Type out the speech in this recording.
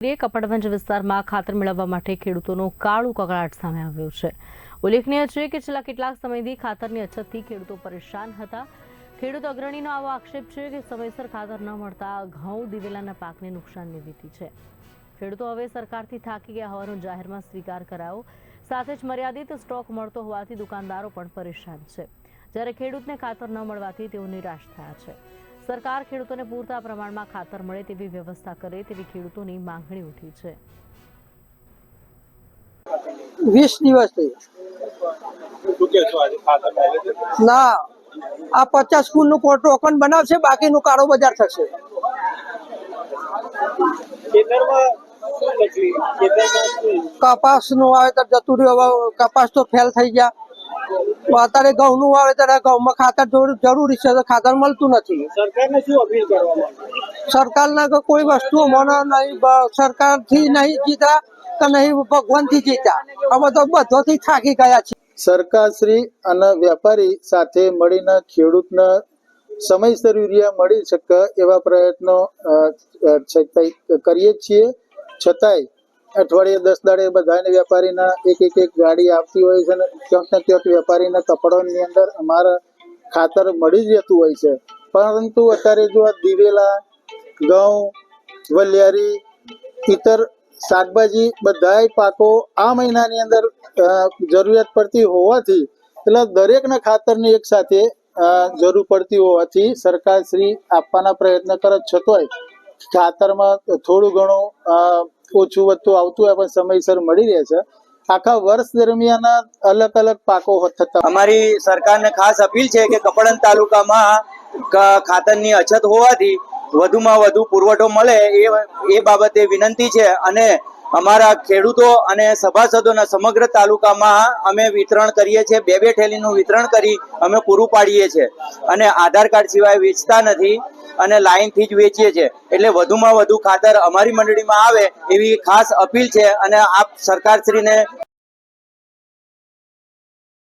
કપડવંજ વિસ્તારમાં ખાતર મેળવવા માટે ખેડૂતોનો કાળો કકળાટ સામે આવ્યો છે। ઉલ્લેખનીય છે કે છેલ્લા કેટલાક સમયથી ખાતરની અછતથી ખેડૂતો પરેશાન હતા। ખેડૂત અગ્રણીનો આવો આક્ષેપ છે કે સમયસર ખાતર ન મળતા ઘઉં દિવેલાના પાકને નુકસાનની ભીતિ છે। ખેડૂતો હવે સરકારથી થાકી ગયા હોવાનો જાહેરમાં સ્વીકાર કરાયો। સાથે જ મર્યાદિત સ્ટોક મળતો હોવાથી દુકાનદારો પણ પરેશાન છે, જ્યારે ખેડૂતને ખાતર ન મળવાથી તેઓ નિરાશ થયા છે। સરકાર ખેડૂતોને પૂરતા પ્રમાણમાં ખાતર મળે તેવી વ્યવસ્થા કરે તેવી ખેડૂતોની માંગણી ઉઠી છે। 20 દિવસથી ના આ 50 ફૂટનું ટોકન બનાવશે, બાકીનું કાળો બજાર થશે। કપાસનું વાવેતર જતું રહ્યું, હવે કપાસ તો ફેલ થઈ ગયા। અત્યારે ઘઉંનું વાવેતર, ઘઉંમાં ખાતર જરૂરી છે, ખાતર મળતું નથી। સરકારને શું અપીલ કરવા માંગે? સરકારના કોઈ વસ્તુ મને નહીં, સરકારથી નહીં જીતા કે નહીં ભગવાનથી જીતા, અમે તો બધોથી થાકી ગયા છીએ। સરકારશ્રી અને વેપારી સાથે મળીને ખેડૂતને સમયસર યુરિયા મળી શકે એવા પ્રયત્નો કરીએ છીએ। છતાંય અઠવાડિયે 10 દાડે બધાને વેપારીના એક ગાડી આવતી હોય છે, અને ક્યાંક ને ક્યાંક વેપારીના કપડાની અંદર અમારે ખાતર મળી જ રહેતું હોય છે। પરંતુ અત્યારે જો આ દિવેલા, ઘઉં, વલિયારી, ઇતર શાકભાજી બધાય પાકો આ મહિનાની અંદર જરૂરિયાત પડતી હોવાથી એટલે દરેકના ખાતરની એક સાથે જરૂર પડતી હોવાથી સરકારશ્રી આપવાના પ્રયત્ન કરે, છતાંય ખાતરમાં થોડું ઘણું ઓછું વધતું આવતું હોય પણ સમયસર મળી રહે છે। આખા વર્ષ દરમિયાન અલગ અલગ પાકો થતા। અમારી સરકારને ખાસ અપીલ છે કે કપડવંજ તાલુકામાં ખાતરની અછત હોવાથી વધુમાં વધુ પુરવઠો મળે એ બાબતે વિનંતી છે, અને અમારા ખેડૂતો અને સભાસદોના સમગ્ર તાલુકામાં અમે વિતરણ કરીએ છીએ। 2 થેલીનું વિતરણ કરી અમે પૂરું પાડીએ છીએ, અને આધાર કાર્ડ સિવાય વેચતા નથી અને લાઈનથી જ વેચીએ છીએ। એટલે વધુમાં વધુ ખાતર અમારી મંડળીમાં આવે એવી ખાસ અપીલ છે, અને આપ સરકારશ્રીને